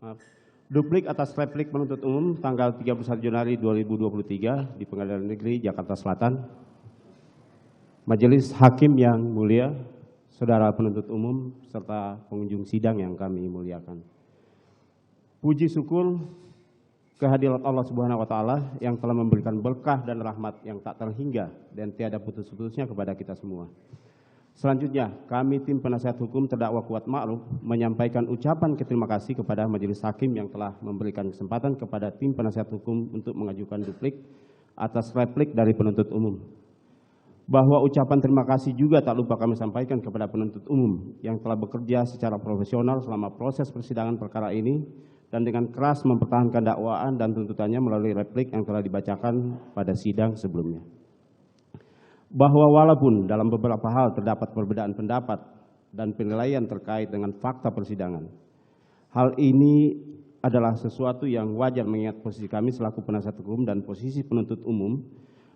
Maaf. Duplik atas replik penuntut umum tanggal 31 Januari 2023 di Pengadilan Negeri Jakarta Selatan. Majelis Hakim yang mulia, saudara penuntut umum, serta pengunjung sidang yang kami muliakan. Puji syukur kehadirat Allah Subhanahu wa Ta'ala yang telah memberikan berkah dan rahmat yang tak terhingga dan tiada putus-putusnya kepada kita semua. Selanjutnya, kami tim penasihat hukum terdakwa Kuat Ma'ruf menyampaikan ucapan terima kasih kepada Majelis Hakim yang telah memberikan kesempatan kepada tim penasihat hukum untuk mengajukan duplik atas replik dari penuntut umum. Bahwa ucapan terima kasih juga tak lupa kami sampaikan kepada penuntut umum yang telah bekerja secara profesional selama proses persidangan perkara ini dan dengan keras mempertahankan dakwaan dan tuntutannya melalui replik yang telah dibacakan pada sidang sebelumnya. Bahwa walaupun dalam beberapa hal terdapat perbedaan pendapat dan penilaian terkait dengan fakta persidangan, hal ini adalah sesuatu yang wajar mengingat posisi kami selaku penasihat hukum dan posisi penuntut umum.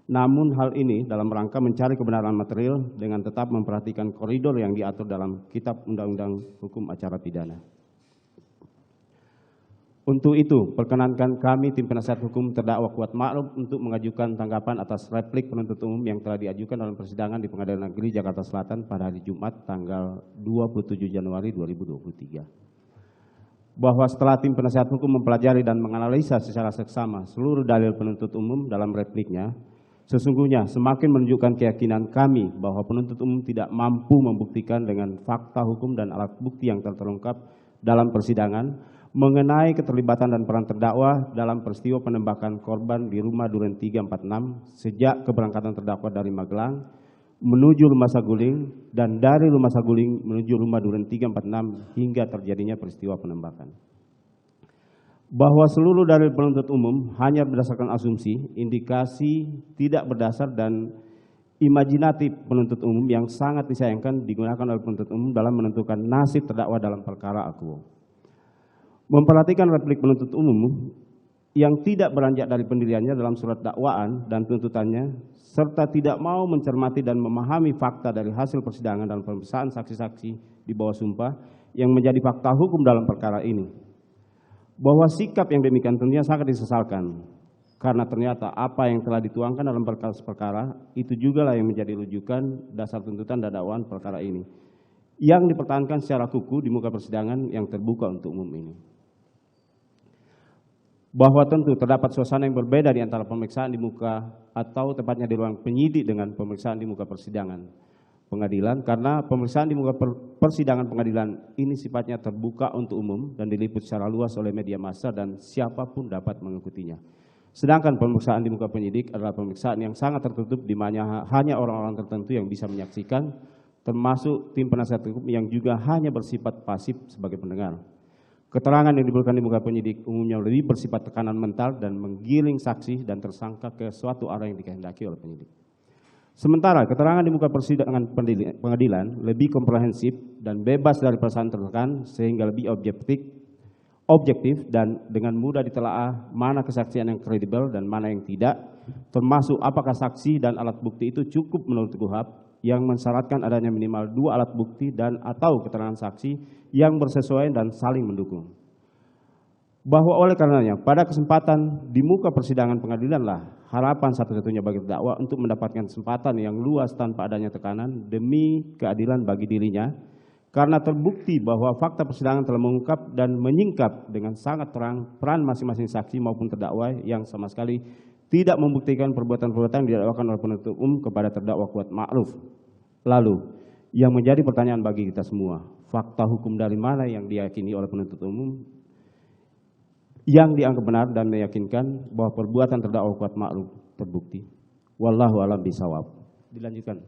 Namun hal ini dalam rangka mencari kebenaran material dengan tetap memperhatikan koridor yang diatur dalam Kitab Undang-Undang Hukum Acara Pidana. Untuk itu, perkenankan kami tim penasihat hukum terdakwa Kuat Ma'ruf untuk mengajukan tanggapan atas replik penuntut umum yang telah diajukan dalam persidangan di Pengadilan Negeri Jakarta Selatan pada hari Jumat tanggal 27 Januari 2023. Bahwa setelah tim penasihat hukum mempelajari dan menganalisa secara seksama seluruh dalil penuntut umum dalam repliknya, sesungguhnya semakin menunjukkan keyakinan kami bahwa penuntut umum tidak mampu membuktikan dengan fakta hukum dan alat bukti yang terungkap dalam persidangan mengenai keterlibatan dan peran terdakwa dalam peristiwa penembakan korban di rumah Duren 346 sejak keberangkatan terdakwa dari Magelang menuju Rumah Saguling dan dari Rumah Saguling menuju rumah Duren 346 hingga terjadinya peristiwa penembakan. Bahwa seluruh dalil penuntut umum hanya berdasarkan asumsi, indikasi tidak berdasar dan imajinatif penuntut umum yang sangat disayangkan digunakan oleh penuntut umum dalam menentukan nasib terdakwa dalam perkara akuo. Memperhatikan replik penuntut umum yang tidak beranjak dari pendiriannya dalam surat dakwaan dan tuntutannya, serta tidak mau mencermati dan memahami fakta dari hasil persidangan dan pemeriksaan saksi-saksi di bawah sumpah yang menjadi fakta hukum dalam perkara ini. Bahwa sikap yang demikian tentunya sangat disesalkan, karena ternyata apa yang telah dituangkan dalam perkara itu jugalah yang menjadi rujukan dasar tuntutan dan dakwaan perkara ini, yang dipertahankan secara kukuh di muka persidangan yang terbuka untuk umum ini. Bahwa tentu terdapat suasana yang berbeda di antara pemeriksaan di muka atau tepatnya di ruang penyidik dengan pemeriksaan di muka persidangan pengadilan, karena pemeriksaan di muka persidangan pengadilan ini sifatnya terbuka untuk umum dan diliput secara luas oleh media massa dan siapapun dapat mengikutinya. Sedangkan pemeriksaan di muka penyidik adalah pemeriksaan yang sangat tertutup di mana hanya orang-orang tertentu yang bisa menyaksikan, termasuk tim penasihat hukum yang juga hanya bersifat pasif sebagai pendengar. Keterangan yang diberikan di muka penyidik umumnya lebih bersifat tekanan mental dan menggiring saksi dan tersangka ke suatu arah yang dikehendaki oleh penyidik. Sementara keterangan di muka persidangan pengadilan lebih komprehensif dan bebas dari perasaan tertekan sehingga lebih objektif dan dengan mudah ditelaah mana kesaksian yang kredibel dan mana yang tidak, termasuk apakah saksi dan alat bukti itu cukup menurut KUHP yang mensyaratkan adanya minimal 2 alat bukti dan atau keterangan saksi yang bersesuaian dan saling mendukung. Bahwa oleh karenanya pada kesempatan di muka persidangan pengadilan lah harapan satu-satunya bagi terdakwa untuk mendapatkan kesempatan yang luas tanpa adanya tekanan demi keadilan bagi dirinya, karena terbukti bahwa fakta persidangan telah mengungkap dan menyingkap dengan sangat terang peran masing-masing saksi maupun terdakwa yang sama sekali tidak membuktikan perbuatan-perbuatan yang didakwakan oleh penuntut umum kepada terdakwa Kuat Ma'ruf. Lalu, yang menjadi pertanyaan bagi kita semua, fakta hukum dari mana yang diyakini oleh penuntut umum yang dianggap benar dan meyakinkan bahwa perbuatan terdakwa Kuat Ma'ruf terbukti? Wallahu a'lam bishawab. Dilanjutkan.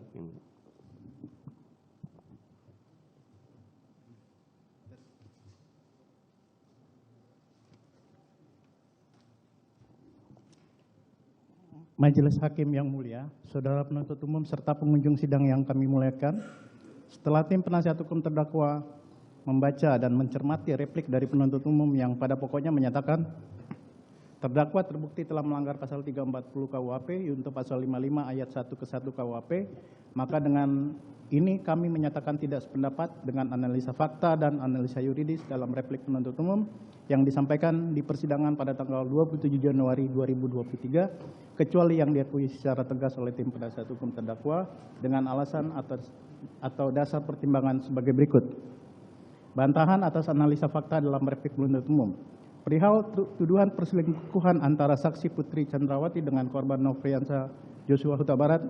Majelis Hakim yang mulia, saudara penuntut umum serta pengunjung sidang yang kami muliakan, setelah tim penasihat hukum terdakwa membaca dan mencermati replik dari penuntut umum yang pada pokoknya menyatakan Terdakwa terbukti telah melanggar pasal 340 KUHP untuk pasal 55 ayat 1 ke 1 KUHP, maka dengan ini kami menyatakan tidak sependapat dengan analisa fakta dan analisa yuridis dalam replik penuntut umum yang disampaikan di persidangan pada tanggal 27 Januari 2023, kecuali yang diakui secara tegas oleh tim penasihat hukum terdakwa dengan alasan atau dasar pertimbangan sebagai berikut. Bantahan atas analisa fakta dalam replik penuntut umum. Perihal tuduhan perselingkuhan antara saksi Putri Chandrawati dengan korban Nofriansah Yosua Huta Barat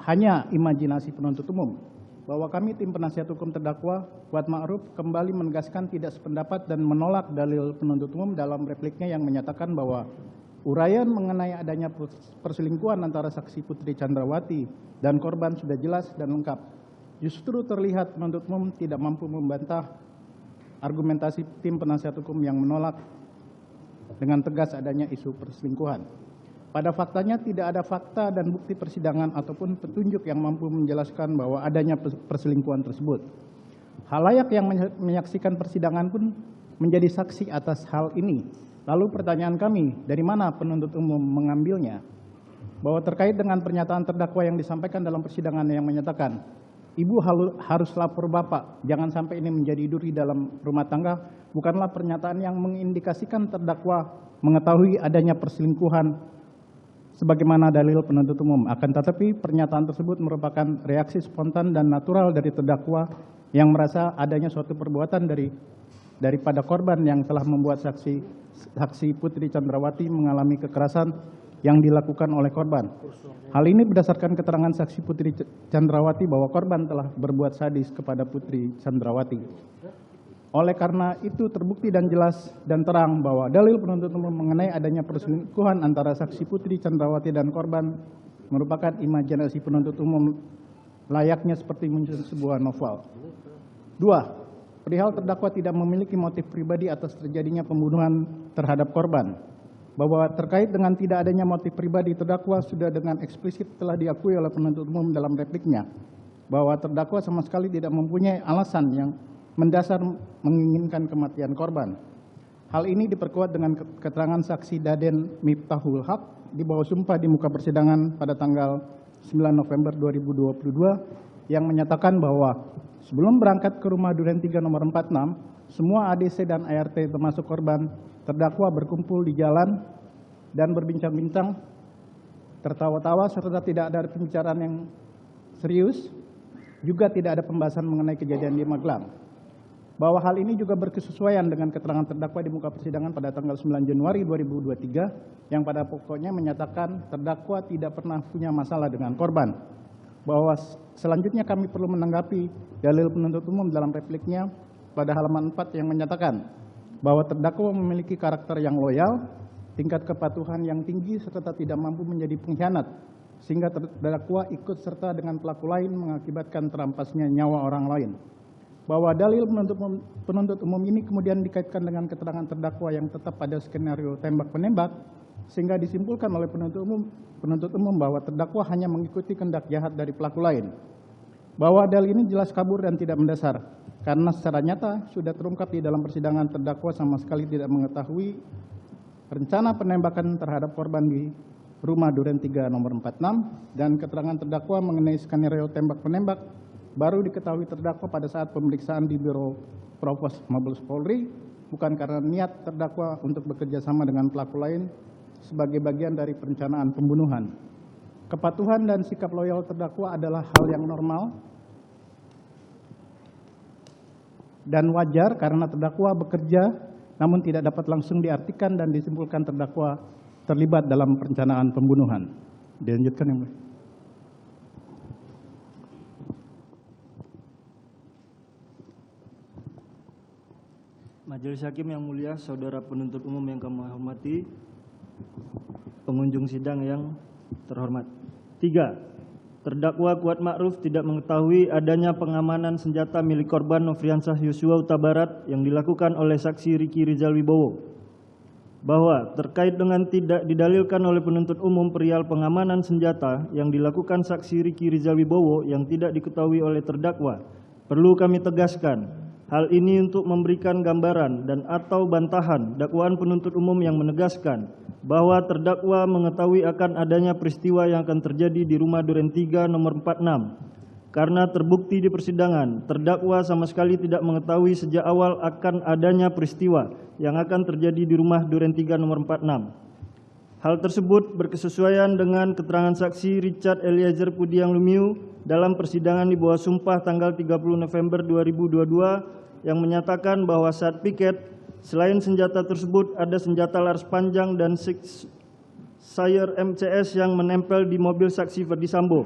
hanya imajinasi penuntut umum, bahwa kami tim penasihat hukum terdakwa Kuat Ma'ruf kembali menegaskan tidak sependapat dan menolak dalil penuntut umum dalam repliknya yang menyatakan bahwa uraian mengenai adanya perselingkuhan antara saksi Putri Chandrawati dan korban sudah jelas dan lengkap. Justru terlihat penuntut umum tidak mampu membantah argumentasi tim penasihat hukum yang menolak dengan tegas adanya isu perselingkuhan. Pada faktanya tidak ada fakta dan bukti persidangan ataupun petunjuk yang mampu menjelaskan bahwa adanya perselingkuhan tersebut. Khalayak yang menyaksikan persidangan pun menjadi saksi atas hal ini. Lalu pertanyaan kami, dari mana penuntut umum mengambilnya? Bahwa terkait dengan pernyataan terdakwa yang disampaikan dalam persidangan yang menyatakan, Ibu harus lapor Bapak, jangan sampai ini menjadi duri dalam rumah tangga, bukanlah pernyataan yang mengindikasikan terdakwa mengetahui adanya perselingkuhan sebagaimana dalil penuntut umum. Akan tetapi pernyataan tersebut merupakan reaksi spontan dan natural dari terdakwa yang merasa adanya suatu perbuatan daripada korban yang telah membuat saksi Putri Chandrawati mengalami kekerasan yang dilakukan oleh korban. Hal ini berdasarkan keterangan saksi Putri Chandrawati bahwa korban telah berbuat sadis kepada Putri Chandrawati. Oleh karena itu terbukti dan jelas dan terang bahwa dalil penuntut umum mengenai adanya perselingkuhan antara saksi Putri Chandrawati dan korban merupakan imajinasi penuntut umum layaknya seperti menyusun sebuah novel. 2. Perihal terdakwa tidak memiliki motif pribadi atas terjadinya pembunuhan terhadap korban. Bahwa terkait dengan tidak adanya motif pribadi, terdakwa sudah dengan eksplisit telah diakui oleh penuntut umum dalam repliknya bahwa terdakwa sama sekali tidak mempunyai alasan yang mendasar menginginkan kematian korban. Hal ini diperkuat dengan keterangan saksi Daden Miftahul Haq di bawah sumpah di muka persidangan pada tanggal 9 November 2022 yang menyatakan bahwa sebelum berangkat ke rumah Duren 3 nomor 46, semua ADC dan ART termasuk korban terdakwa berkumpul di jalan dan berbincang-bincang, tertawa-tawa serta tidak ada pembicaraan yang serius, juga tidak ada pembahasan mengenai kejadian di Magelang. Bahwa hal ini juga berkesesuaian dengan keterangan terdakwa di muka persidangan pada tanggal 9 Januari 2023 yang pada pokoknya menyatakan terdakwa tidak pernah punya masalah dengan korban. Bahwa selanjutnya kami perlu menanggapi dalil penuntut umum dalam repliknya pada halaman 4 yang menyatakan bahwa terdakwa memiliki karakter yang loyal, tingkat kepatuhan yang tinggi, serta tidak mampu menjadi pengkhianat, sehingga terdakwa ikut serta dengan pelaku lain mengakibatkan terampasnya nyawa orang lain. Bahwa dalil penuntut umum ini kemudian dikaitkan dengan keterangan terdakwa yang tetap pada skenario tembak-menembak, sehingga disimpulkan oleh penuntut umum bahwa terdakwa hanya mengikuti kehendak jahat dari pelaku lain. Bahwa dalil ini jelas kabur dan tidak mendasar, karena secara nyata sudah terungkap di dalam persidangan terdakwa sama sekali tidak mengetahui rencana penembakan terhadap korban di rumah Duren 3 nomor 46 dan keterangan terdakwa mengenai skenario tembak-menembak baru diketahui terdakwa pada saat pemeriksaan di Biro Propos Mabes Polri, bukan karena niat terdakwa untuk bekerja sama dengan pelaku lain sebagai bagian dari perencanaan pembunuhan. Kepatuhan dan sikap loyal terdakwa adalah hal yang normal dan wajar karena terdakwa bekerja namun tidak dapat langsung diartikan dan disimpulkan terdakwa terlibat dalam perencanaan pembunuhan. Dilanjutkan yang mulia. Majelis Hakim yang mulia, saudara penuntut umum yang kami hormati, pengunjung sidang yang terhormat. 3. Terdakwa Kuat Ma'ruf tidak mengetahui adanya pengamanan senjata milik korban Nofriansah Yosua Huta Barat yang dilakukan oleh saksi Riki Rizal Wibowo. Bahwa terkait dengan tidak didalilkan oleh penuntut umum perihal pengamanan senjata yang dilakukan saksi Riki Rizal Wibowo yang tidak diketahui oleh terdakwa, perlu kami tegaskan, Hal ini untuk memberikan gambaran dan atau bantahan dakwaan penuntut umum yang menegaskan bahwa terdakwa mengetahui akan adanya peristiwa yang akan terjadi di rumah Duren 3 nomor 46. Karena terbukti di persidangan, terdakwa sama sekali tidak mengetahui sejak awal akan adanya peristiwa yang akan terjadi di rumah Duren 3 nomor 46. Hal tersebut berkesesuaian dengan keterangan saksi Richard Eliezer Pudiang Lumiu dalam persidangan di bawah sumpah tanggal 30 November 2022 yang menyatakan bahwa saat piket, selain senjata tersebut ada senjata laras panjang dan Sayer MCS yang menempel di mobil saksi Ferdi Sambo,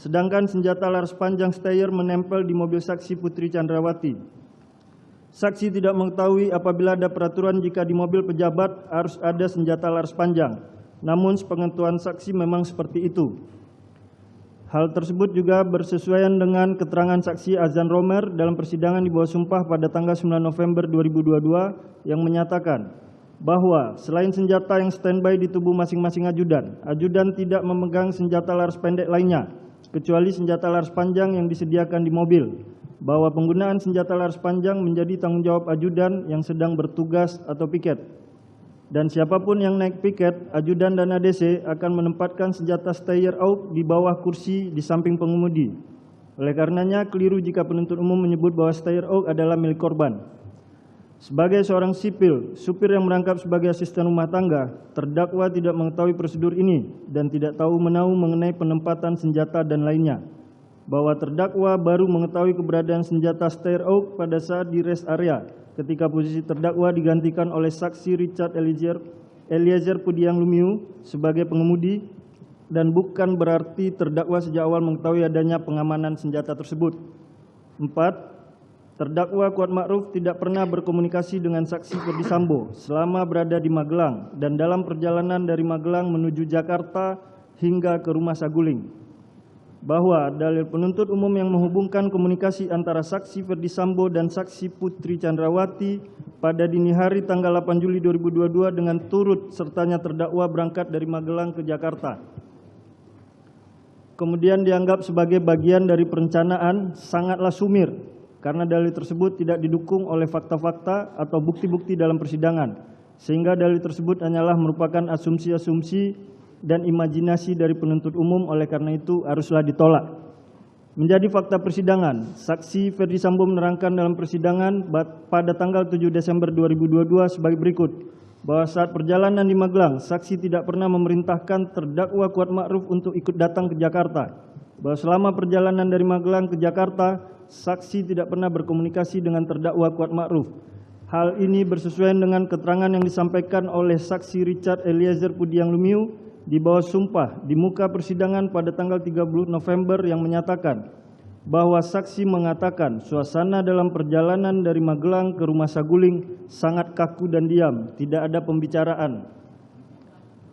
sedangkan senjata laras panjang Steyr menempel di mobil saksi Putri Chandrawati. Saksi tidak mengetahui apabila ada peraturan jika di mobil pejabat harus ada senjata laras panjang, namun sepengetahuan saksi memang seperti itu. Hal tersebut juga bersesuaian dengan keterangan saksi Azan Romer dalam persidangan di bawah sumpah pada tanggal 9 November 2022 yang menyatakan bahwa selain senjata yang standby di tubuh masing-masing ajudan, ajudan tidak memegang senjata laras pendek lainnya, kecuali senjata laras panjang yang disediakan di mobil, bahwa penggunaan senjata laras panjang menjadi tanggung jawab ajudan yang sedang bertugas atau piket. Dan siapapun yang naik piket, ajudan dan ADC akan menempatkan senjata Steyr AUG di bawah kursi di samping pengemudi. Oleh karenanya, keliru jika penuntut umum menyebut bahwa Steyr AUG adalah milik korban. Sebagai seorang sipil, supir yang merangkap sebagai asisten rumah tangga, terdakwa tidak mengetahui prosedur ini dan tidak tahu menahu mengenai penempatan senjata dan lainnya. Bahwa terdakwa baru mengetahui keberadaan senjata Steyr AUG pada saat di rest area, ketika posisi terdakwa digantikan oleh saksi Richard Eliezer Pudiang Lumiu sebagai pengemudi, dan bukan berarti terdakwa sejak awal mengetahui adanya pengamanan senjata tersebut. 4. Terdakwa Kuat Ma'ruf tidak pernah berkomunikasi dengan saksi Ferdi Sambo selama berada di Magelang dan dalam perjalanan dari Magelang menuju Jakarta hingga ke rumah Saguling. Bahwa dalil penuntut umum yang menghubungkan komunikasi antara saksi Ferdi Sambo dan saksi Putri Chandrawati pada dini hari tanggal 8 Juli 2022 dengan turut sertanya terdakwa berangkat dari Magelang ke Jakarta, kemudian dianggap sebagai bagian dari perencanaan, sangatlah sumir karena dalil tersebut tidak didukung oleh fakta-fakta atau bukti-bukti dalam persidangan, sehingga dalil tersebut hanyalah merupakan asumsi-asumsi dan imajinasi dari penuntut umum. Oleh karena itu haruslah ditolak. Menjadi fakta persidangan, saksi Ferdi Sambo menerangkan dalam persidangan pada tanggal 7 Desember 2022 sebagai berikut, bahwa saat perjalanan di Magelang, saksi tidak pernah memerintahkan terdakwa Kuat Ma'ruf untuk ikut datang ke Jakarta. Bahwa selama perjalanan dari Magelang ke Jakarta, saksi tidak pernah berkomunikasi dengan terdakwa Kuat Ma'ruf. Hal ini bersesuaian dengan keterangan yang disampaikan oleh saksi Richard Eliezer Pudiang Lumiu di bawah sumpah di muka persidangan pada tanggal 30 November yang menyatakan bahwa saksi mengatakan suasana dalam perjalanan dari Magelang ke rumah Saguling sangat kaku dan diam, tidak ada pembicaraan.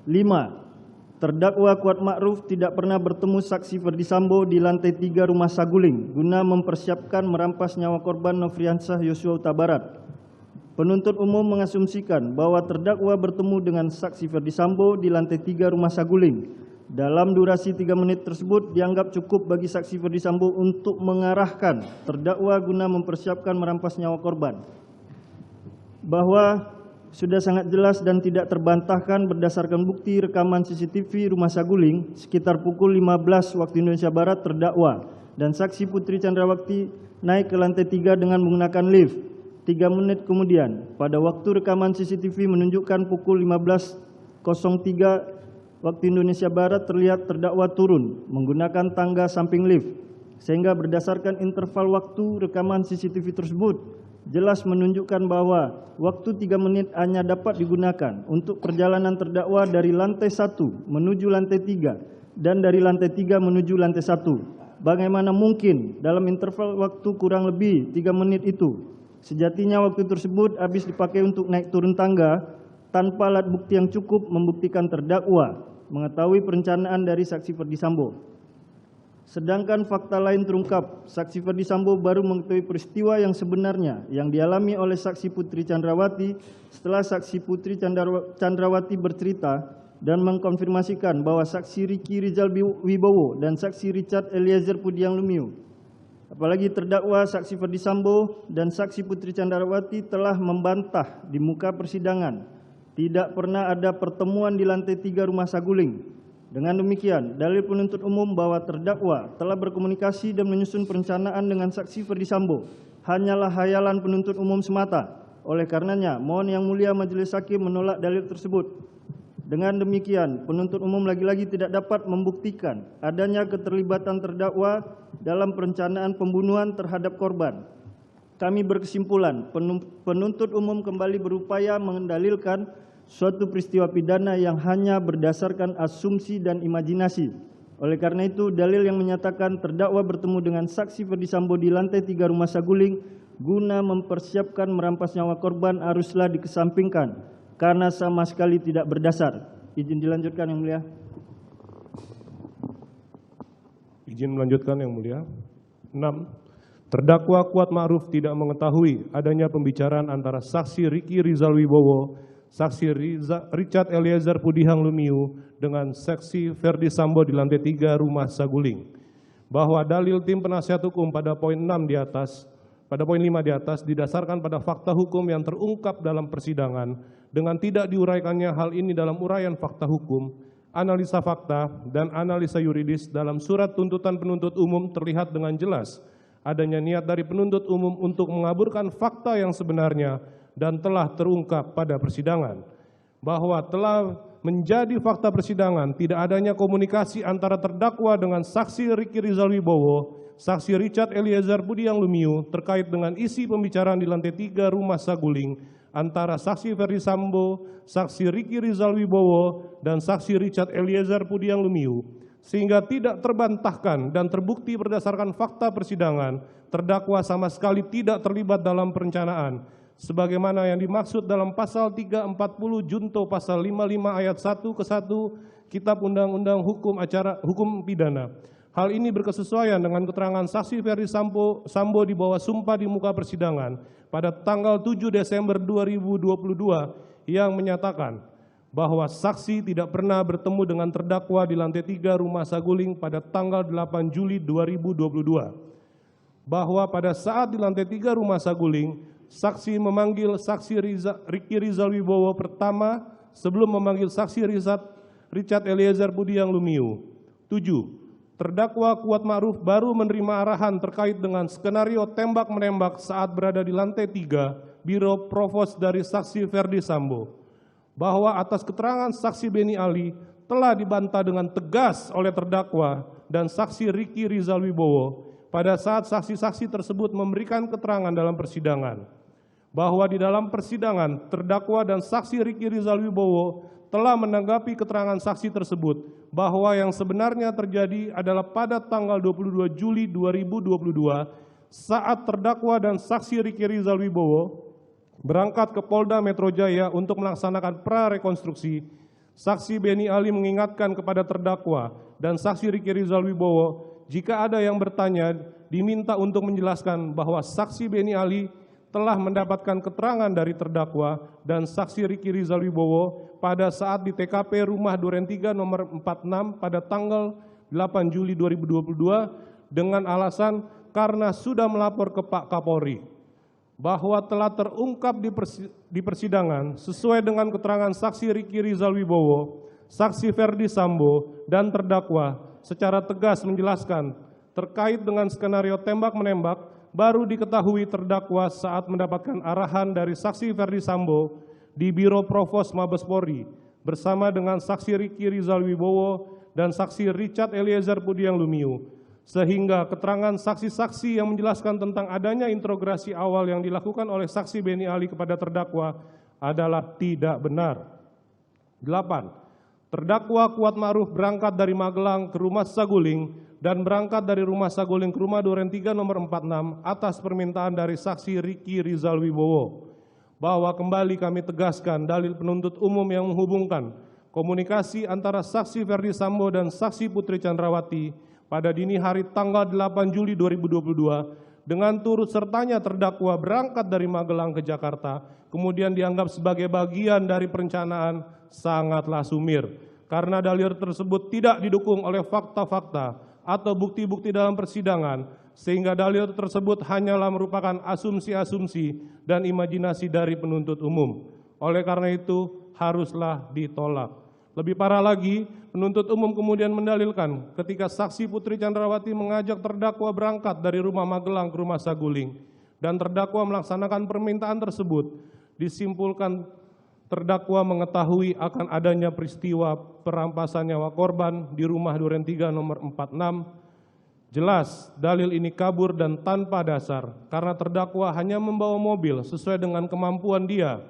5. Terdakwa Kuat Ma'ruf tidak pernah bertemu saksi Ferdi Sambo di lantai 3 rumah Saguling guna mempersiapkan merampas nyawa korban Nofriansah Yosua Huta Barat. Penuntut umum mengasumsikan bahwa terdakwa bertemu dengan saksi Ferdi Sambo di lantai 3 rumah Saguling. Dalam durasi 3 menit tersebut dianggap cukup bagi saksi Ferdi Sambo untuk mengarahkan terdakwa guna mempersiapkan merampas nyawa korban. Bahwa sudah sangat jelas dan tidak terbantahkan berdasarkan bukti rekaman CCTV rumah Saguling sekitar pukul 15 waktu Indonesia Barat, terdakwa dan saksi Putri Chandrawati naik ke lantai 3 dengan menggunakan lift. 3 menit kemudian, pada waktu rekaman CCTV menunjukkan pukul 15.03 waktu Indonesia Barat, terlihat terdakwa turun menggunakan tangga samping lift, sehingga berdasarkan interval waktu rekaman CCTV tersebut jelas menunjukkan bahwa waktu 3 menit hanya dapat digunakan untuk perjalanan terdakwa dari lantai 1 menuju lantai 3 dan dari lantai 3 menuju lantai 1. Bagaimana mungkin dalam interval waktu kurang lebih 3 menit itu sejatinya waktu tersebut habis dipakai untuk naik turun tangga tanpa alat bukti yang cukup membuktikan terdakwa mengetahui perencanaan dari saksi Ferdi Sambo. Sedangkan fakta lain terungkap, saksi Ferdi Sambo baru mengetahui peristiwa yang sebenarnya yang dialami oleh saksi Putri Chandrawati setelah saksi Putri Chandrawati bercerita dan mengkonfirmasikan bahwa saksi Riki Rizal Wibowo dan saksi Richard Eliezer Pudiang Lumiu Apalagi terdakwa saksi Ferdi Sambo dan saksi Putri Candrawati telah membantah di muka persidangan tidak pernah ada pertemuan di lantai 3 Rumah Saguling. Dengan demikian, dalil penuntut umum bahwa terdakwa telah berkomunikasi dan menyusun perencanaan dengan saksi Ferdi Sambo hanyalah hayalan penuntut umum semata. Oleh karenanya, mohon Yang Mulia Majelis Hakim menolak dalil tersebut. Dengan demikian, penuntut umum lagi-lagi tidak dapat membuktikan adanya keterlibatan terdakwa dalam perencanaan pembunuhan terhadap korban. Kami berkesimpulan, penuntut umum kembali berupaya mendalilkan suatu peristiwa pidana yang hanya berdasarkan asumsi dan imajinasi. Oleh karena itu, dalil yang menyatakan terdakwa bertemu dengan saksi Ferdi Sambo di lantai 3 Rumah Saguling guna mempersiapkan merampas nyawa korban haruslah dikesampingkan karena sama sekali tidak berdasar. Izin dilanjutkan Yang Mulia. Izin melanjutkan Yang Mulia. 6. Terdakwa Kuat Ma'ruf tidak mengetahui adanya pembicaraan antara saksi Riki Rizal Wibowo, saksi Richard Eliezer Pudihang Lumiu dengan saksi Ferdi Sambo di lantai 3 Rumah Saguling. Bahwa dalil tim penasihat hukum pada poin 5 di atas didasarkan pada fakta hukum yang terungkap dalam persidangan dengan tidak diuraikannya hal ini dalam uraian fakta hukum, analisa fakta, dan analisa yuridis dalam surat tuntutan penuntut umum terlihat dengan jelas adanya niat dari penuntut umum untuk mengaburkan fakta yang sebenarnya dan telah terungkap pada persidangan. Bahwa telah menjadi fakta persidangan tidak adanya komunikasi antara terdakwa dengan saksi Riki Rizal Wibowo, saksi Richard Eliezer Pudihang Lumiu terkait dengan isi pembicaraan di lantai 3 Rumah Saguling antara saksi Ferdi Sambo, saksi Riki Rizal Wibowo, dan saksi Richard Eliezer Pudihang Lumiu, sehingga tidak terbantahkan dan terbukti berdasarkan fakta persidangan, terdakwa sama sekali tidak terlibat dalam perencanaan, sebagaimana yang dimaksud dalam pasal 340 junto pasal 55 ayat 1 ke 1 Kitab Undang-Undang Hukum Pidana. Hal ini berkesesuaian dengan keterangan saksi Ferdi Sambo di bawah sumpah di muka persidangan pada tanggal 7 Desember 2022 yang menyatakan bahwa saksi tidak pernah bertemu dengan terdakwa di lantai 3 Rumah Saguling pada tanggal 8 Juli 2022. Bahwa pada saat di lantai 3 Rumah Saguling, saksi memanggil saksi Riki Rizal Wibowo pertama sebelum memanggil saksi Richard Eliezer Pudihang Lumiu. 7. Terdakwa Kuat Ma'ruf baru menerima arahan terkait dengan skenario tembak-menembak saat berada di lantai 3 Biro Provos dari saksi Ferdi Sambo. Bahwa atas keterangan saksi Beni Ali telah dibantah dengan tegas oleh terdakwa dan saksi Riki Rizal Wibowo pada saat saksi-saksi tersebut memberikan keterangan dalam persidangan. Bahwa di dalam persidangan terdakwa dan saksi Riki Rizal Wibowo telah menanggapi keterangan saksi tersebut bahwa yang sebenarnya terjadi adalah pada tanggal 22 Juli 2022 saat terdakwa dan saksi Riki Rizal Wibowo berangkat ke Polda Metro Jaya untuk melaksanakan prarekonstruksi. Saksi Beni Ali mengingatkan kepada terdakwa dan saksi Riki Rizal Wibowo jika ada yang bertanya diminta untuk menjelaskan bahwa saksi Beni Ali telah mendapatkan keterangan dari terdakwa dan saksi Riki Rizal Wibowo pada saat di TKP Rumah Duren 3 nomor 46 pada tanggal 8 Juli 2022 dengan alasan karena sudah melapor ke Pak Kapolri. Bahwa telah terungkap di persidangan sesuai dengan keterangan saksi Riki Rizal Wibowo, saksi Ferdi Sambo, dan terdakwa secara tegas menjelaskan terkait dengan skenario tembak-menembak baru diketahui terdakwa saat mendapatkan arahan dari saksi Ferdi Sambo di Biro Provos Mabes Polri bersama dengan saksi Riki Rizal Wibowo dan saksi Richard Eliezer Pudihang Lumiu, sehingga keterangan saksi-saksi yang menjelaskan tentang adanya interogasi awal yang dilakukan oleh saksi Beni Ali kepada terdakwa adalah tidak benar. 8. Terdakwa Kuat Ma'ruf berangkat dari Magelang ke Rumah Saguling dan berangkat dari Rumah Saguling ke Rumah Duren 3 nomor 46 atas permintaan dari saksi Riki Rizal Wibowo. Bahwa kembali kami tegaskan dalil penuntut umum yang menghubungkan komunikasi antara saksi Ferdi Sambo dan saksi Putri Candrawati pada dini hari tanggal 8 Juli 2022 dengan turut sertanya terdakwa berangkat dari Magelang ke Jakarta kemudian dianggap sebagai bagian dari perencanaan sangatlah sumir karena dalil tersebut tidak didukung oleh fakta-fakta atau bukti-bukti dalam persidangan sehingga dalil tersebut hanyalah merupakan asumsi-asumsi dan imajinasi dari penuntut umum. Oleh karena itu, haruslah ditolak. Lebih parah lagi, penuntut umum kemudian mendalilkan ketika saksi Putri Chandrawati mengajak terdakwa berangkat dari rumah Magelang ke rumah Saguling dan terdakwa melaksanakan permintaan tersebut, disimpulkan terdakwa mengetahui akan adanya peristiwa perampasan nyawa korban di rumah Duren 3 nomor 46. Jelas dalil ini kabur dan tanpa dasar karena terdakwa hanya membawa mobil sesuai dengan kemampuan dia.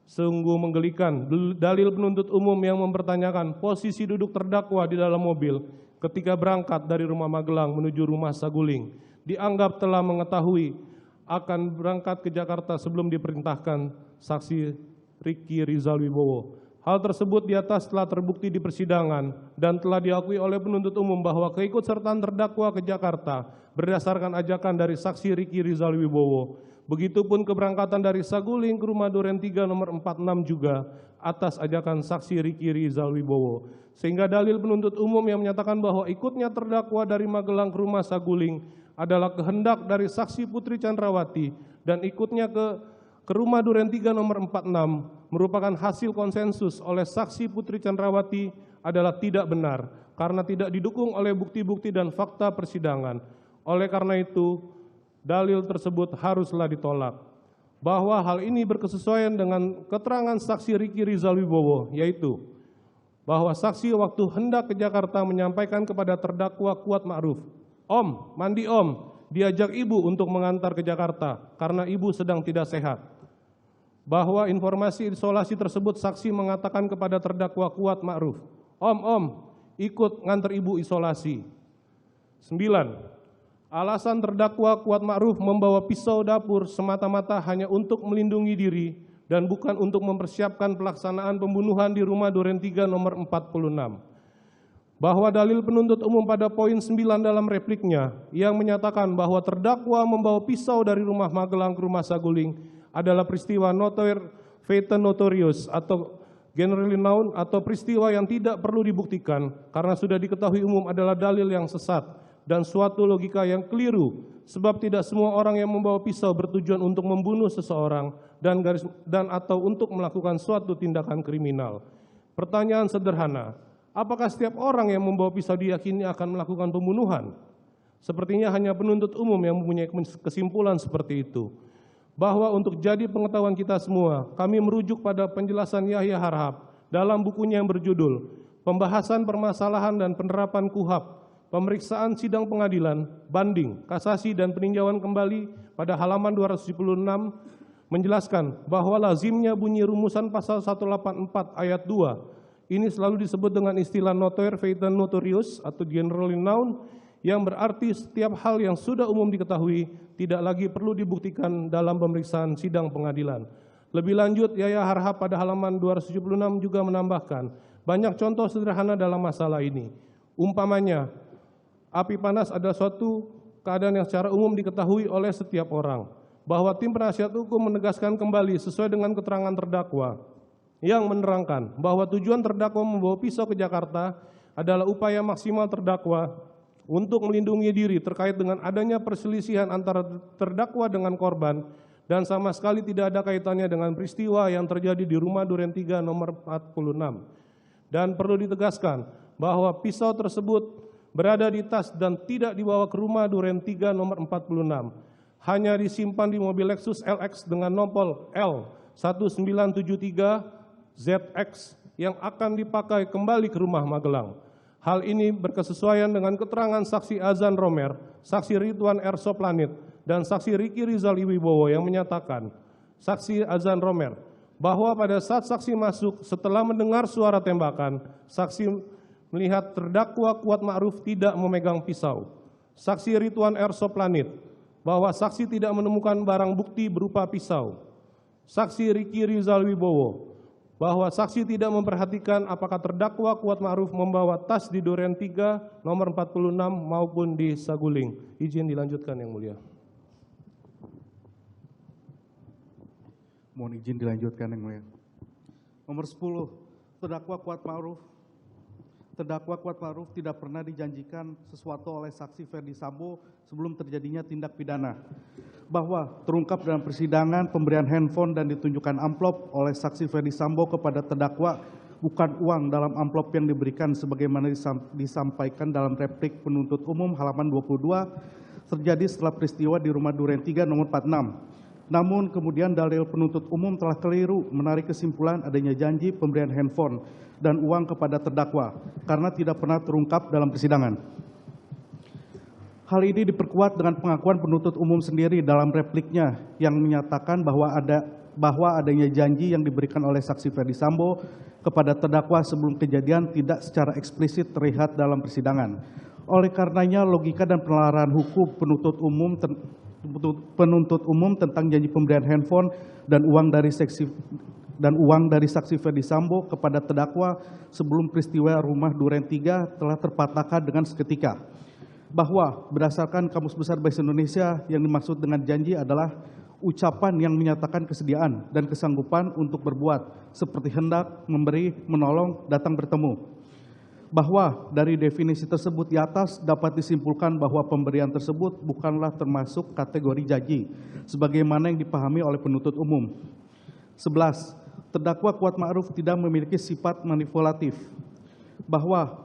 Sungguh menggelikan dalil penuntut umum yang mempertanyakan posisi duduk terdakwa di dalam mobil ketika berangkat dari rumah Magelang menuju rumah Saguling. Dianggap telah mengetahui akan berangkat ke Jakarta sebelum diperintahkan saksi Ricky Rizal Wibowo. Hal tersebut di atas telah terbukti di persidangan dan telah diakui oleh penuntut umum bahwa keikutsertaan terdakwa ke Jakarta berdasarkan ajakan dari saksi Ricky Rizal Wibowo. Begitupun keberangkatan dari Saguling ke rumah Duren 3 nomor 46 juga atas ajakan saksi Ricky Rizal Wibowo. Sehingga dalil penuntut umum yang menyatakan bahwa ikutnya terdakwa dari Magelang ke rumah Saguling adalah kehendak dari saksi Putri Chandrawati dan ikutnya ke rumah Duren 3 nomor 46 merupakan hasil konsensus oleh saksi Putri Chandrawati adalah tidak benar karena tidak didukung oleh bukti-bukti dan fakta persidangan. Oleh karena itu, dalil tersebut haruslah ditolak. Bahwa hal ini berkesesuaian dengan keterangan saksi Ricky Rizal Wibowo, yaitu bahwa saksi waktu hendak ke Jakarta menyampaikan kepada terdakwa Kuat Ma'ruf, "Om, mandi om, diajak ibu untuk mengantar ke Jakarta karena ibu sedang tidak sehat." Bahwa informasi isolasi tersebut saksi mengatakan kepada terdakwa Kuat Ma'ruf, Om, ikut nganter ibu isolasi." 9. Alasan terdakwa Kuat Ma'ruf membawa pisau dapur semata-mata hanya untuk melindungi diri dan bukan untuk mempersiapkan pelaksanaan pembunuhan di rumah Duren 3 nomor 46. Bahwa dalil penuntut umum pada poin 9 dalam repliknya yang menyatakan bahwa terdakwa membawa pisau dari rumah Magelang ke rumah Saguling adalah peristiwa fate notorious atau generally known atau peristiwa yang tidak perlu dibuktikan karena sudah diketahui umum adalah dalil yang sesat dan suatu logika yang keliru sebab tidak semua orang yang membawa pisau bertujuan untuk membunuh seseorang dan atau untuk melakukan suatu tindakan kriminal. Pertanyaan sederhana, apakah setiap orang yang membawa pisau diyakini akan melakukan pembunuhan? Sepertinya hanya penuntut umum yang mempunyai kesimpulan seperti itu. Bahwa untuk jadi pengetahuan kita semua, kami merujuk pada penjelasan Yahya Harhab dalam bukunya yang berjudul Pembahasan Permasalahan dan Penerapan KUHAP, Pemeriksaan Sidang Pengadilan, Banding, Kasasi dan Peninjauan Kembali pada halaman 276 menjelaskan bahwa lazimnya bunyi rumusan pasal 184 ayat 2 ini selalu disebut dengan istilah notoire fate notorious atau generally known yang berarti setiap hal yang sudah umum diketahui tidak lagi perlu dibuktikan dalam pemeriksaan sidang pengadilan. Lebih lanjut, Yahya Harhab pada halaman 276 juga menambahkan banyak contoh sederhana dalam masalah ini. Umpamanya, api panas adalah suatu keadaan yang secara umum diketahui oleh setiap orang. Bahwa tim penasihat hukum menegaskan kembali sesuai dengan keterangan terdakwa yang menerangkan bahwa tujuan terdakwa membawa pisau ke Jakarta adalah upaya maksimal terdakwa untuk melindungi diri terkait dengan adanya perselisihan antara terdakwa dengan korban dan sama sekali tidak ada kaitannya dengan peristiwa yang terjadi di rumah Duren 3 nomor 46. Dan perlu ditegaskan bahwa pisau tersebut berada di tas dan tidak dibawa ke rumah Duren 3 nomor 46. Hanya disimpan di mobil Lexus LX dengan nomor L1973ZX yang akan dipakai kembali ke rumah Magelang. Hal ini berkesesuaian dengan keterangan saksi Azan Romer, saksi Ridwan R. Soplanit, dan saksi Ricky Rizal Wibowo yang menyatakan, saksi Azan Romer, bahwa pada saat saksi masuk setelah mendengar suara tembakan, saksi melihat terdakwa Kuat Ma'ruf tidak memegang pisau. Saksi Ridwan R. Soplanit, bahwa saksi tidak menemukan barang bukti berupa pisau. Saksi Ricky Rizal Wibowo, bahwa saksi tidak memperhatikan apakah terdakwa Kuat Ma'ruf membawa tas di Duren 3 nomor 46 maupun di Saguling. Izin dilanjutkan yang mulia. Mohon izin dilanjutkan yang mulia. Nomor 10, terdakwa Kuat Ma'ruf terdakwa Kuatma'ruf tidak pernah dijanjikan sesuatu oleh saksi Ferdi Sambo sebelum terjadinya tindak pidana. Bahwa terungkap dalam persidangan pemberian handphone dan ditunjukkan amplop oleh saksi Ferdi Sambo kepada terdakwa bukan uang dalam amplop yang diberikan sebagaimana disampaikan dalam replik penuntut umum halaman 22 terjadi setelah peristiwa di rumah Duren 3 nomor 46. Namun kemudian dalil penuntut umum telah keliru menarik kesimpulan adanya janji pemberian handphone dan uang kepada terdakwa karena tidak pernah terungkap dalam persidangan. Hal ini diperkuat dengan pengakuan penuntut umum sendiri dalam repliknya yang menyatakan bahwa adanya janji yang diberikan oleh saksi Ferdi Sambo kepada terdakwa sebelum kejadian tidak secara eksplisit terlihat dalam persidangan. Oleh karenanya logika dan penalaran hukum penuntut umum tentang janji pemberian handphone dan uang dari saksi Ferdi Sambo kepada terdakwa sebelum peristiwa rumah Duren 3 telah terpatahkan dengan seketika. Bahwa berdasarkan Kamus Besar Bahasa Indonesia yang dimaksud dengan janji adalah ucapan yang menyatakan kesediaan dan kesanggupan untuk berbuat seperti hendak, memberi, menolong, datang bertemu. Bahwa dari definisi tersebut di atas dapat disimpulkan bahwa pemberian tersebut bukanlah termasuk kategori janji sebagaimana yang dipahami oleh penuntut umum. 11. Terdakwa Kuatma'ruf tidak memiliki sifat manipulatif. Bahwa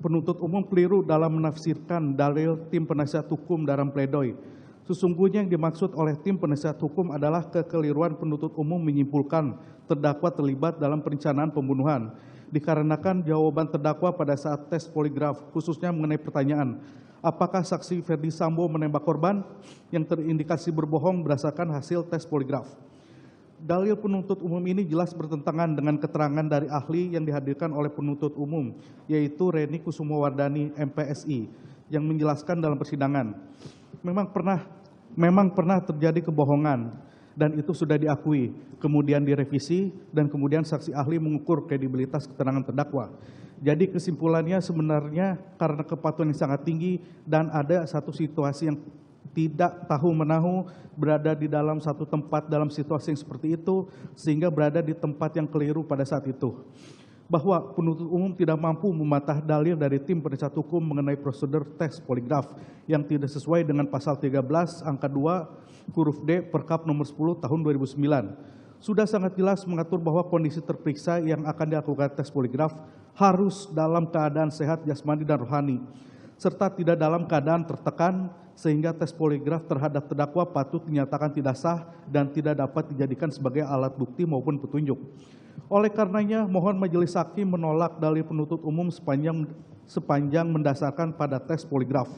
penuntut umum keliru dalam menafsirkan dalil tim penasihat hukum dalam pledoi. Sesungguhnya yang dimaksud oleh tim penasihat hukum adalah kekeliruan penuntut umum menyimpulkan terdakwa terlibat dalam perencanaan pembunuhan. Dikarenakan jawaban terdakwa pada saat tes poligraf, khususnya mengenai pertanyaan, apakah saksi Ferdi Sambo menembak korban yang terindikasi berbohong berdasarkan hasil tes poligraf. Dalil penuntut umum ini jelas bertentangan dengan keterangan dari ahli yang dihadirkan oleh penuntut umum, yaitu Reni Kusumowardani, MPSI, yang menjelaskan dalam persidangan. Memang pernah terjadi kebohongan, dan itu sudah diakui, kemudian direvisi, dan kemudian saksi ahli mengukur kredibilitas keterangan terdakwa. Jadi kesimpulannya sebenarnya karena kepatuhan yang sangat tinggi dan ada satu situasi yang tidak tahu-menahu berada di dalam satu tempat dalam situasi yang seperti itu, sehingga berada di tempat yang keliru pada saat itu. Bahwa penuntut umum tidak mampu membantah dalil dari tim penasihat hukum mengenai prosedur tes poligraf yang tidak sesuai dengan pasal 13 angka 2 huruf D Perkap nomor 10 tahun 2009. Sudah sangat jelas mengatur bahwa kondisi terperiksa yang akan dilakukan tes poligraf harus dalam keadaan sehat jasmani dan rohani, serta tidak dalam keadaan tertekan sehingga tes poligraf terhadap terdakwa patut dinyatakan tidak sah dan tidak dapat dijadikan sebagai alat bukti maupun petunjuk. Oleh karenanya, mohon majelis hakim menolak dalil penuntut umum sepanjang mendasarkan pada tes poligraf.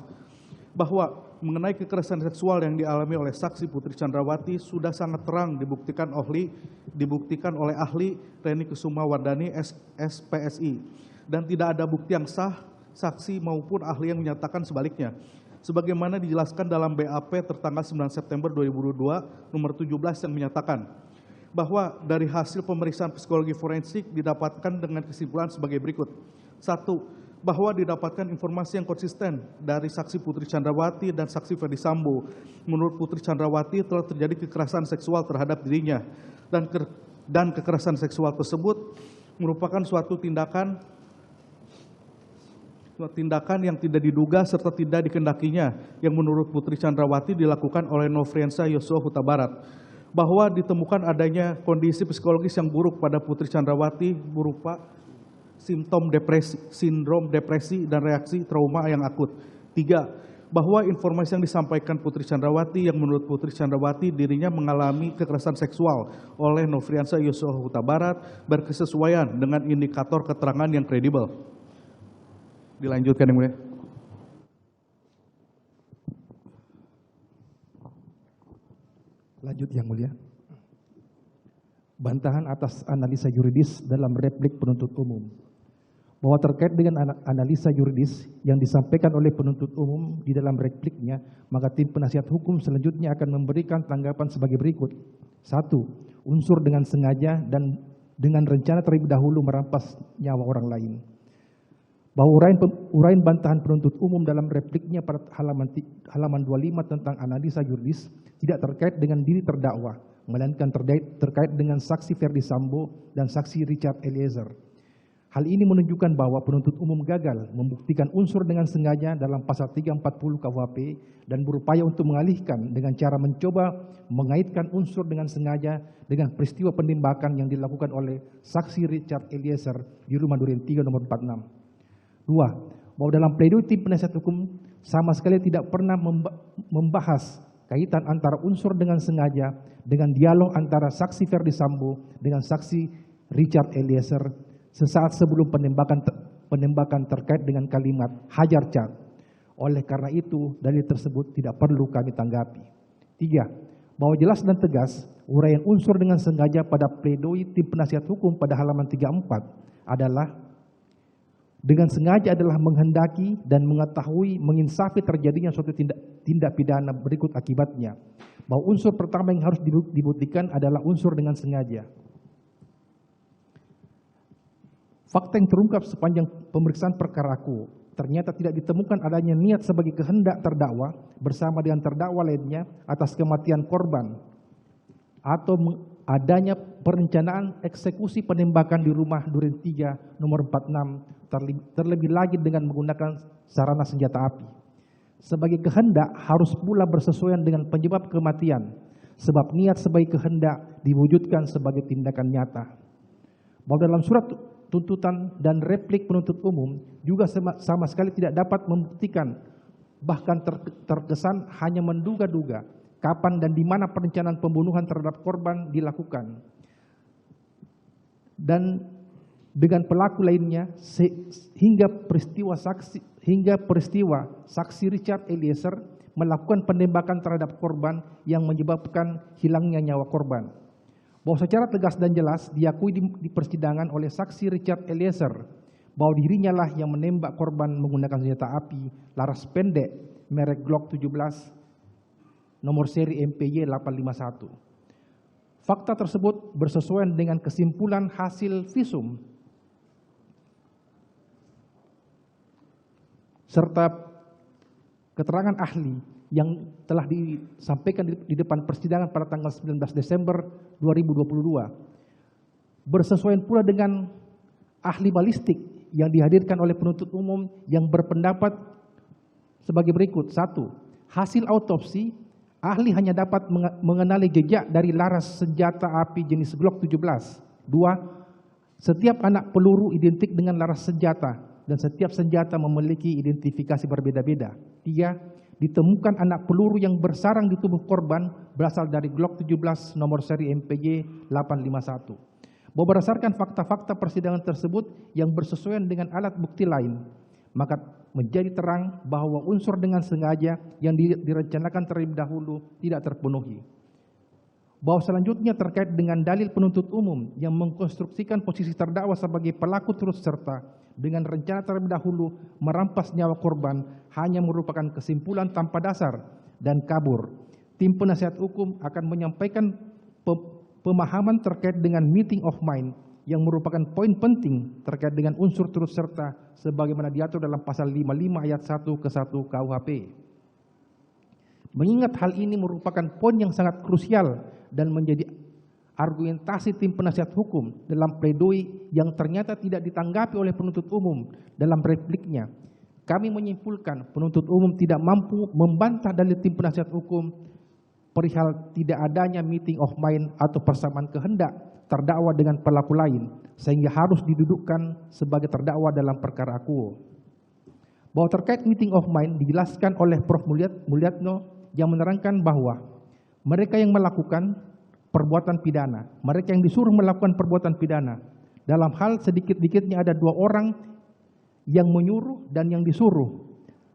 Bahwa mengenai kekerasan seksual yang dialami oleh saksi Putri Chandrawati sudah sangat terang dibuktikan oleh ahli Reni Kusumowardani, SPSI, dan tidak ada bukti yang sah saksi maupun ahli yang menyatakan sebaliknya. Sebagaimana dijelaskan dalam BAP tertanggal 9 September 2022 nomor 17 yang menyatakan bahwa dari hasil pemeriksaan psikologi forensik didapatkan dengan kesimpulan sebagai berikut. 1. Bahwa didapatkan informasi yang konsisten dari saksi Putri Chandrawati dan saksi Ferdi Sambo. Menurut Putri Chandrawati telah terjadi kekerasan seksual terhadap dirinya dan kekerasan seksual tersebut merupakan suatu tindakan yang tidak diduga serta tidak dikehendakinya yang menurut Putri Chandrawati dilakukan oleh Nofriansah Yosua Huta Barat. Bahwa ditemukan adanya kondisi psikologis yang buruk pada Putri Chandrawati berupa sindrom depresi dan reaksi trauma yang akut. 3. Bahwa informasi yang disampaikan Putri Chandrawati yang menurut Putri Chandrawati dirinya mengalami kekerasan seksual oleh Nofriansah Yosua Huta Barat berkesesuaian dengan indikator keterangan yang kredibel. Dilanjutkan yang mulia. Lanjut yang mulia. Bantahan atas analisa yuridis dalam replik penuntut umum. Bahwa terkait dengan analisa yuridis yang disampaikan oleh penuntut umum di dalam repliknya, maka tim penasihat hukum selanjutnya akan memberikan tanggapan sebagai berikut. 1. Unsur dengan sengaja dan dengan rencana terlebih dahulu merampas nyawa orang lain. Bahwa uraian bantahan penuntut umum dalam repliknya pada halaman 25 tentang analisa yuridis tidak terkait dengan diri terdakwa, melainkan terkait dengan saksi Ferdi Sambo dan saksi Richard Eliezer. Hal ini menunjukkan bahwa penuntut umum gagal membuktikan unsur dengan sengaja dalam pasal 340 KUHP dan berupaya untuk mengalihkan dengan cara mencoba mengaitkan unsur dengan sengaja dengan peristiwa penembakan yang dilakukan oleh saksi Richard Eliezer di rumah Duren 3 nomor 46. 2. Bahwa dalam pledoi tim penasihat hukum sama sekali tidak pernah membahas kaitan antara unsur dengan sengaja dengan dialog antara saksi Ferdi Sambo dengan saksi Richard Eliezer sesaat sebelum penembakan terkait dengan kalimat hajar Chad. Oleh karena itu, dalil tersebut tidak perlu kami tanggapi. 3. Bahwa jelas dan tegas, uraian unsur dengan sengaja pada pledoi tim penasihat hukum pada halaman 34 adalah dengan sengaja adalah menghendaki dan mengetahui menginsafi terjadinya suatu tindak pidana berikut akibatnya. Bahwa unsur pertama yang harus dibuktikan adalah unsur dengan sengaja. Fakta yang terungkap sepanjang pemeriksaan perkara aku, ternyata tidak ditemukan adanya niat sebagai kehendak terdakwa bersama dengan terdakwa lainnya atas kematian korban atau adanya perencanaan eksekusi penembakan di rumah Duren 3 nomor 46 terlebih lagi dengan menggunakan sarana senjata api. Sebagai kehendak harus pula bersesuaian dengan penyebab kematian, sebab niat sebagai kehendak diwujudkan sebagai tindakan nyata. Bahwa dalam surat tuntutan dan replik penuntut umum juga sama sekali tidak dapat membuktikan, bahkan terkesan hanya menduga-duga kapan dan di mana perencanaan pembunuhan terhadap korban dilakukan. Dan dengan pelaku lainnya hingga peristiwa saksi Richard Eliezer melakukan penembakan terhadap korban yang menyebabkan hilangnya nyawa korban. Bahwa secara tegas dan jelas diakui di persidangan oleh saksi Richard Eliezer bahwa dirinya lah yang menembak korban menggunakan senjata api laras pendek merek Glock 17 nomor seri MPY 851. Fakta tersebut bersesuaian dengan kesimpulan hasil visum serta keterangan ahli yang telah disampaikan di depan persidangan pada tanggal 19 Desember 2022. Bersesuaian pula dengan ahli balistik yang dihadirkan oleh penuntut umum yang berpendapat sebagai berikut. 1. Hasil autopsi, ahli hanya dapat mengenali jejak dari laras senjata api jenis Glock 17. 2. Setiap anak peluru identik dengan laras senjata dan setiap senjata memiliki identifikasi berbeda-beda. 3. Ditemukan anak peluru yang bersarang di tubuh korban berasal dari Glock 17 nomor seri MPY 851. Bahwa berdasarkan fakta-fakta persidangan tersebut yang bersesuaian dengan alat bukti lain, maka menjadi terang bahwa unsur dengan sengaja yang direncanakan terlebih dahulu tidak terpenuhi. Bahwa selanjutnya terkait dengan dalil penuntut umum yang mengkonstruksikan posisi terdakwa sebagai pelaku turut serta dengan rencana terlebih dahulu merampas nyawa korban hanya merupakan kesimpulan tanpa dasar dan kabur. Tim penasihat hukum akan menyampaikan pemahaman terkait dengan meeting of mind yang merupakan poin penting terkait dengan unsur turut serta sebagaimana diatur dalam pasal 55 ayat 1 ke 1 KUHP. Mengingat hal ini merupakan poin yang sangat krusial dan menjadi argumentasi tim penasihat hukum dalam pledoi yang ternyata tidak ditanggapi oleh penuntut umum dalam repliknya, kami menyimpulkan penuntut umum tidak mampu membantah dalil tim penasihat hukum perihal tidak adanya meeting of mind atau persamaan kehendak terdakwa dengan pelaku lain sehingga harus didudukkan sebagai terdakwa dalam perkara akuo. Bahwa terkait meeting of mind dijelaskan oleh Prof. Mulyatno yang menerangkan bahwa mereka yang melakukan perbuatan pidana, mereka yang disuruh melakukan perbuatan pidana, dalam hal sedikit-dikitnya ada 2 orang yang menyuruh dan yang disuruh.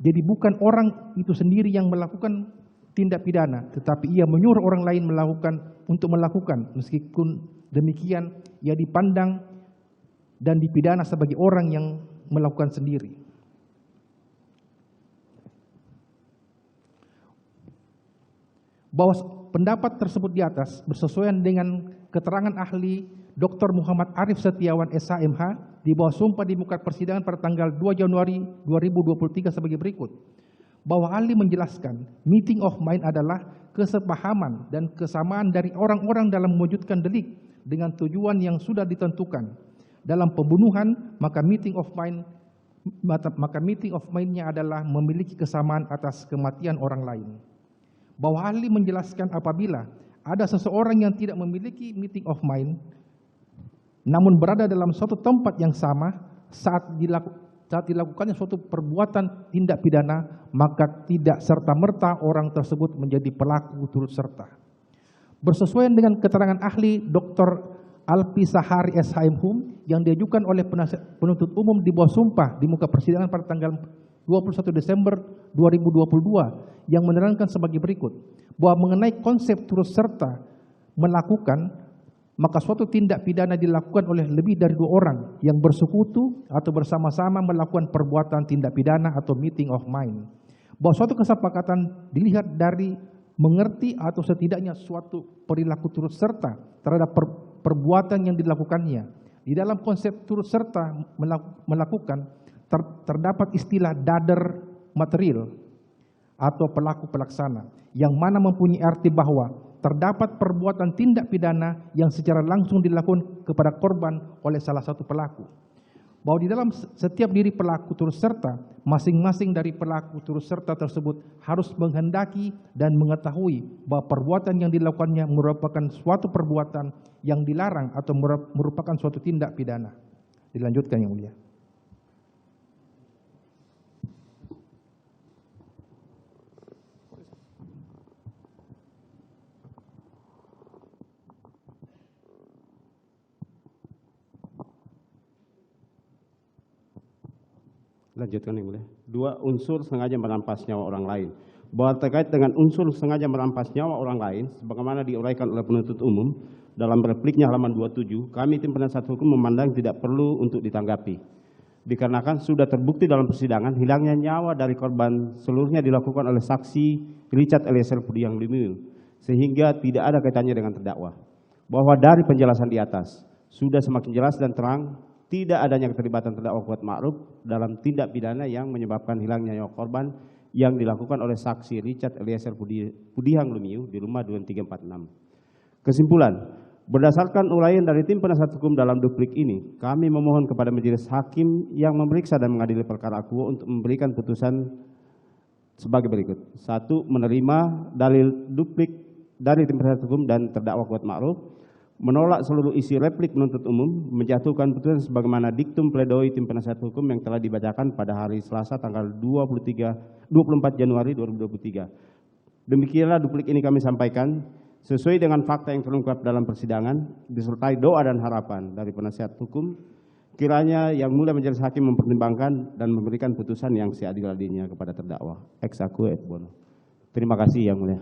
Jadi bukan orang itu sendiri yang melakukan tindak pidana, tetapi ia menyuruh orang lain untuk melakukan. Meskipun demikian, ia dipandang dan dipidana sebagai orang yang melakukan sendiri. Bahwa pendapat tersebut di atas bersesuaian dengan keterangan ahli Dr. Muhammad Arif Setiawan SHMH di bawah sumpah di muka persidangan pada tanggal 2 Januari 2023 sebagai berikut. Bahwa ahli menjelaskan meeting of mind adalah kesepahaman dan kesamaan dari orang-orang dalam mewujudkan delik dengan tujuan yang sudah ditentukan. Dalam pembunuhan, maka meeting of mind-nya adalah memiliki kesamaan atas kematian orang lain. Bahwa ahli menjelaskan apabila ada seseorang yang tidak memiliki meeting of mind, namun berada dalam suatu tempat yang sama saat dilakukannya suatu perbuatan tindak pidana, maka tidak serta-merta orang tersebut menjadi pelaku turut serta. Bersesuaian dengan keterangan ahli Dr. Alpi Sahari SHM yang diajukan oleh penuntut umum di bawah sumpah di muka persidangan pada tanggal 21 Desember 2022 yang menerangkan sebagai berikut, bahwa mengenai konsep turut serta melakukan, maka suatu tindak pidana dilakukan oleh lebih dari 2 orang yang bersekutu atau bersama-sama melakukan perbuatan tindak pidana atau meeting of mind. Bahwa suatu kesepakatan dilihat dari mengerti atau setidaknya suatu perilaku turut serta terhadap perbuatan yang dilakukannya. Di dalam konsep turut serta melakukan terdapat istilah dader material atau pelaku pelaksana, yang mana mempunyai arti bahwa terdapat perbuatan tindak pidana yang secara langsung dilakukan kepada korban oleh salah satu pelaku. Bahwa di dalam setiap diri pelaku turut serta, masing-masing dari pelaku turut serta tersebut harus menghendaki dan mengetahui bahwa perbuatan yang dilakukannya merupakan suatu perbuatan yang dilarang atau merupakan suatu tindak pidana. Dilanjutkan yang mulia. Lanjutkan yang mulia. 2, unsur sengaja merampas nyawa orang lain. Bahwa terkait dengan unsur sengaja merampas nyawa orang lain, sebagaimana diuraikan oleh penuntut umum dalam repliknya halaman 27, kami tim penasihat hukum memandang tidak perlu untuk ditanggapi. Dikarenakan sudah terbukti dalam persidangan hilangnya nyawa dari korban seluruhnya dilakukan oleh saksi Richard Eliezer Pudiang Lumiu, sehingga tidak ada kaitannya dengan terdakwa. Bahwa dari penjelasan di atas sudah semakin jelas dan terang tidak adanya keterlibatan terdakwa Kuat Ma'ruf dalam tindak pidana yang menyebabkan hilangnya nyawa korban yang dilakukan oleh saksi Richard Eliezer Pudiang Lumiu di rumah 2346. Kesimpulan, berdasarkan uraian dari tim penasihat hukum dalam duplik ini, kami memohon kepada majelis hakim yang memeriksa dan mengadili perkara akuo untuk memberikan putusan sebagai berikut. 1. Menerima dalil duplik dari tim penasihat hukum dan terdakwa Kuat Ma'ruf, menolak seluruh isi replik penuntut umum, menjatuhkan putusan sebagaimana diktum pledoi tim penasihat hukum yang telah dibacakan pada hari Selasa tanggal 24 Januari 2023. Demikianlah duplik ini kami sampaikan sesuai dengan fakta yang terungkap dalam persidangan, disertai doa dan harapan dari penasihat hukum, kiranya yang mulia majelis hakim mempertimbangkan dan memberikan putusan yang seadil-adilnya kepada terdakwa. Ex aequo et bono. Terima kasih yang mulia.